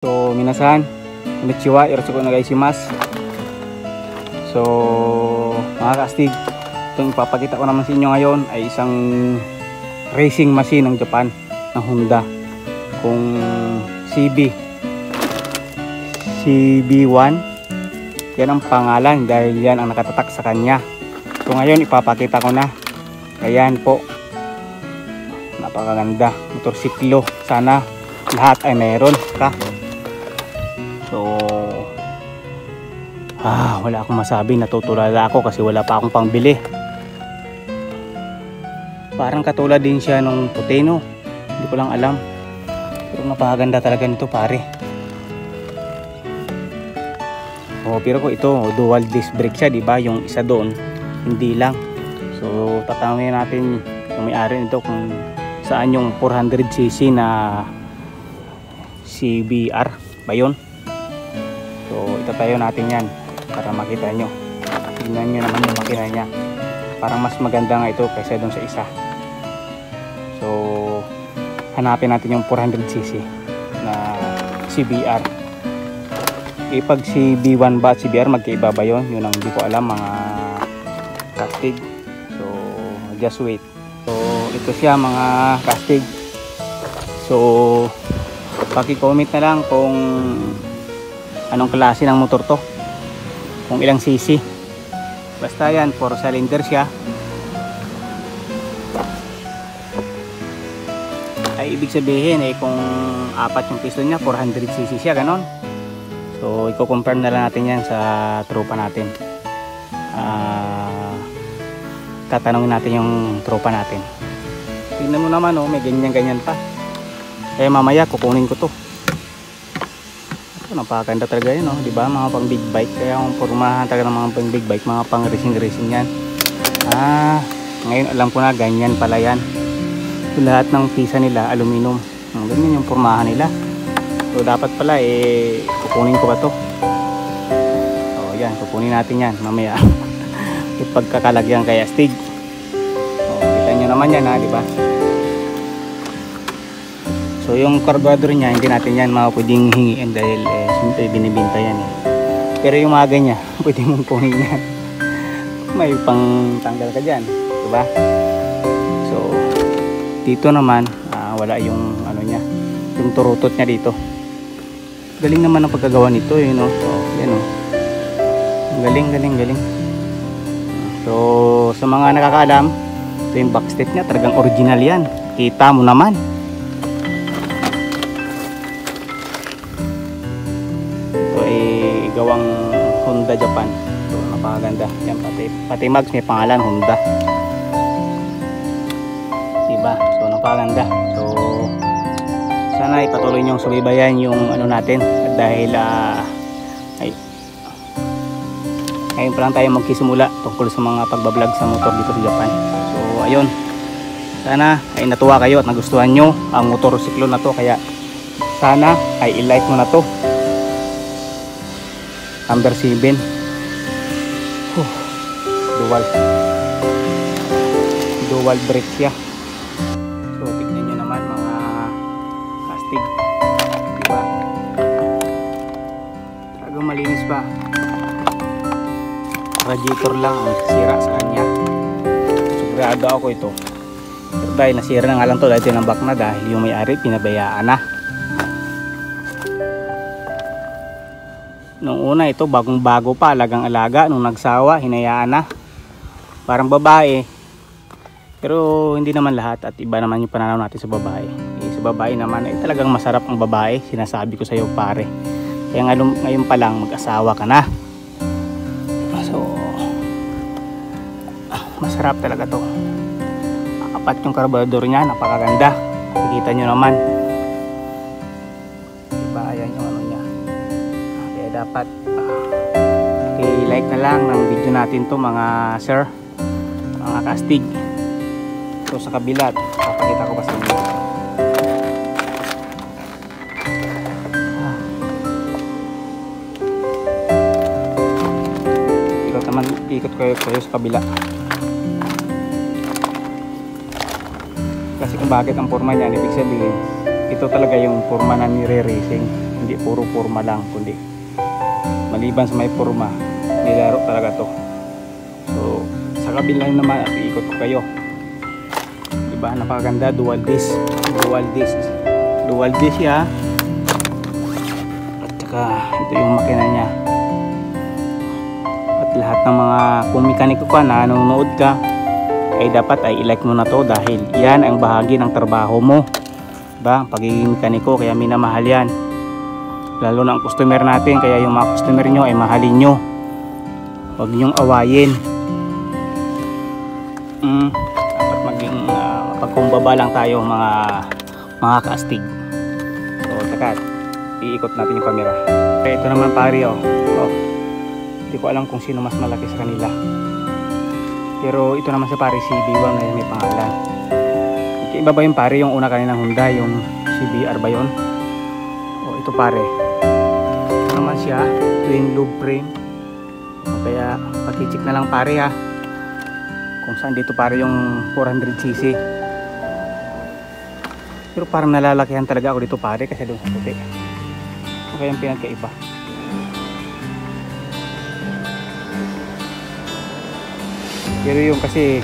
So, minasan, konnichiwa, yoroshiku onegaishimasu. So, mga kaastig, itong ipapakita ko naman sa inyo ngayon ay isang racing machine ng Japan, ng Honda. Kung CB1, yan ang pangalan dahil yan ang nakatatak sa kanya. So, ngayon ipapakita ko na. Ayan po, napakaganda, motorsiklo. Sana lahat ay meron ka. So, wala akong masabi, natutulala ako kasi wala pa akong pangbili. Parang katulad din siya nung Puteno, hindi ko lang alam. Pero napakaganda talaga nito, pare. Pero ko ito, dual disc brake siya, di ba? Yung isa doon, hindi lang. So, tatanungin natin yung may-ari nito kung saan yung 400cc na CBR ba yun? So, itatayo natin yan para makita nyo. Tingnan nyo naman yung makina niya. Parang mas maganda nga ito kaysa doon sa isa. So, hanapin natin yung 400cc na CBR. Pag CB1 ba at CBR, magkaiba ba yun? Yun ang hindi ko alam, mga kastig. So, just wait. So, ito siya mga kastig. So, paki-comment na lang kung anong klase ng motor to, kung ilang cc. Basta yan, 4 cylinder siya. Ay ibig sabihin kung 4 yung piston niya, 400cc siya, ganon. So i-confirm na lang natin yan sa tropa natin. Tatanungin natin yung tropa natin. Tingnan mo naman, may ganyan-ganyan pa. Kaya mamaya kukunin ko to. Napakaganda talaga yun, di ba? Mga pang big bike. Kaya ang pormahan talaga ng mga pang big bike, mga pang racing yan. Ngayon alam ko na, ganyan pala yan. So, lahat ng pisa nila aluminum. Ganyan yung pormahan nila. So dapat pala kukunin ko ba to? So yan, kukunin natin yan mamaya. Ipagkakalagyan kay astig. Kita nyo naman yan, di ba? So yung carburetor niya, hindi natin yan pwedeng hingiin dahil siyempre binibinta yan Pero yung mga ganyan, pwede mong kunin yan. May pang tanggal ka dyan, diba? So dito naman, wala yung ano niya, yung turutot niya dito. Galing naman ang pagkagawa nito, yan galing. So sa mga nakakaalam, ito yung backstep niya, talagang original yan. Kita mo naman. Gawang Honda Japan. So napakaganda yan, pati mags may pangalan Honda, diba? So napakaganda. So sana ipatuloy nyo subaybayan yung ano natin dahil ngayon pa lang tayo magkisimula tungkol sa mga pagbablog sa motor dito sa Japan. So ayun, sana ay natuwa kayo at nagustuhan nyo ang motorsiklo na to, kaya sana ay i-like mo na to. Number 7. Dual brake siya. So tignan nyo naman mga kastig, diba? Talagang malinis pa. Radiator lang ang sira sa kanya. Sigurado ako ito. Pero dahil nasira na nga lang to, dahil tinambak na, dahil yung may-ari pinabayaan na. Nung una ito, bagong bago pa, alagang alaga. Nung nagsawa, hinayaan na. Parang babae. Pero hindi naman lahat, at iba naman yung pananaw natin sa babae. Sa babae naman ay talagang masarap ang babae. Sinasabi ko sa iyo, pare. Kaya ngayon pa lang mag-asawa ka na. So masarap talaga to. Apat yung carburetor niya, napakaganda. Nakikita nyo naman. Diba, ayan yung ano niya. Kaya dapat i-like na lang ng video natin to mga sir, mga kastig. So sa kabila, papakita ko pa sa inyo. Ikot kayo sa kabila. Kasi kung bakit ang forma niya, ibig sabihin ito talaga yung forma na nire-racing. hindi puro forma lang, kundi maliban sa may forma, nilaro talaga to. So sa kabila naman at iikot ko kayo, diba, napakaganda. Dual disc siya. At saka ito yung makina nya. At lahat ng mga, kung mekaniko ka na nanonood ka, ay dapat ay i-like mo na to, dahil yan ang bahagi ng trabaho mo, diba, pagiging mekaniko. Kaya minamahal yan, lalo na ang customer natin. Kaya yung mga customer nyo ay mahalin nyo, huwag nyong awayin. Dapat maging pagkumbaba lang tayo mga kaastig. So takat, iikot natin yung camera. Okay, ito naman pare, hindi ko alam kung sino mas malaki sa kanila, pero ito naman si pare, CB1 na may pangalan. Iba ba yung pare, yung una kaninang Honda, yung CBR ba yun? Ito pare, ito naman siya, twin loop frame. Kaya pakicheck na lang pare ha, kung saan dito pare yung 400cc. Pero parang nalalakihan talaga ako dito pare, kasi doon sa puti. Okay, yung pinagkaiba. Pero yung kasi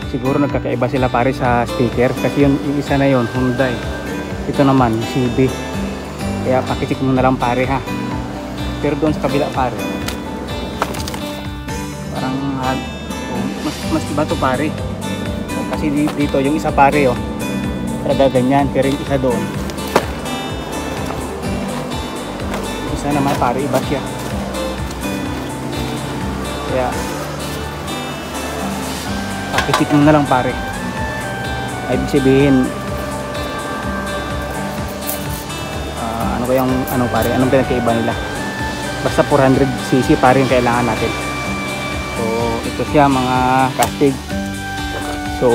siguro nagkakaiba sila pare sa sticker, kasi yung isa na yon Honda ito naman CB. Kaya pakicheck mo na lang pare ha. Pero doon sa kabila pare, parang mas iba to pare. Kasi dito yung isa pare talaga ganyan, pero yung isa doon, isa naman pare, iba siya. Kaya pakicheck mo na lang pare. Ay ibig sabihin, ano ba yung pare, anong pinagkaiba nila? Basta 400cc pare yung kailangan natin. So ito siya mga kastig. So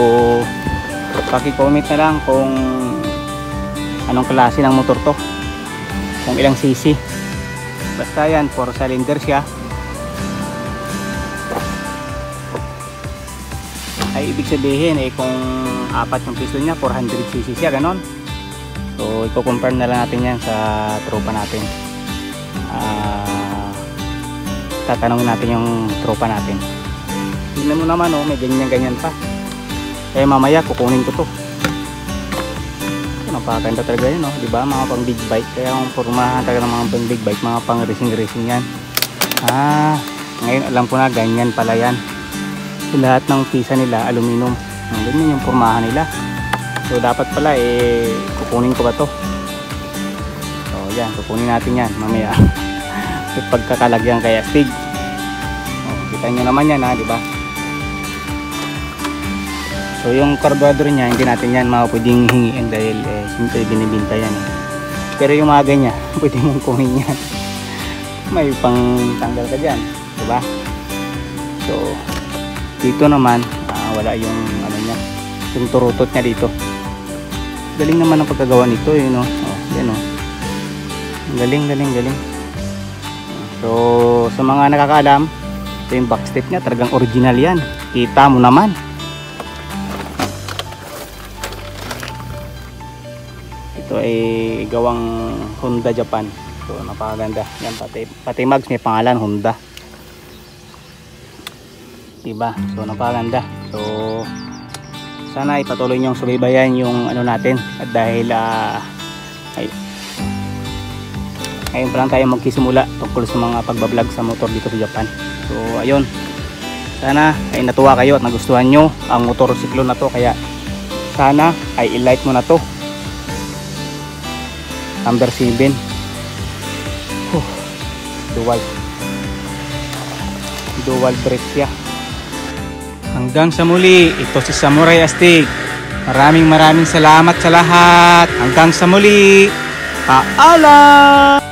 paki-comment na lang kung anong klase ng motor to, kung ilang cc. Basta yan, 4 cylinder siya. Ay ibig sabihin kung 4 yung piston niya, 400cc siya, ganon. So i-confirm na lang natin yan sa tropa natin. Tatanungin natin yung tropa natin. Tignan mo naman may ganyan pa. Kaya mamaya kukunin ko to. Napakaganda talaga yun, diba, mga pang big bike. Kaya ang formahan talaga ng mga pang big bike, mga pang racing yan. Ngayon alam ko na, ganyan pala yan. Lahat ng pisa nila aluminum, ganyan yung formahan nila. So dapat pala kukunin ko ba to. So yan, kukunin natin yan mamaya. Pagkakalagyan kaya astig. Kita nyo naman yan diba. So yung carburetor niya, hindi natin yan pwedeng hingiin, dahil siyempre binibinta yan Pero yung mga ganyan, pwede mong kunin yan. May pang tanggal ka dyan, diba? So dito naman wala yung niya, yung turutot niya dito. Galing naman ang pagkagawa nito yan galing. So sa mga nakakaalam, ito yung backstep niya, talagang original yan, kita mo naman. Ito ay gawang Honda Japan. So napakaganda yan, pati mags may pangalan Honda, diba? So napakaganda. So sana ipatuloy nyo subaybayan yung natin, at dahil ngayon pa lang tayo magkisimula tungkol sa mga pagbablog sa motor dito sa Japan. So ayun, sana ay natuwa kayo at nagustuhan nyo ang motorsiklo na to. Kaya sana ay i-like mo na to, number 7. Dual brake siya. Hanggang sa muli, ito si Samurai Astig. Maraming salamat sa lahat. Hanggang sa muli, paalam.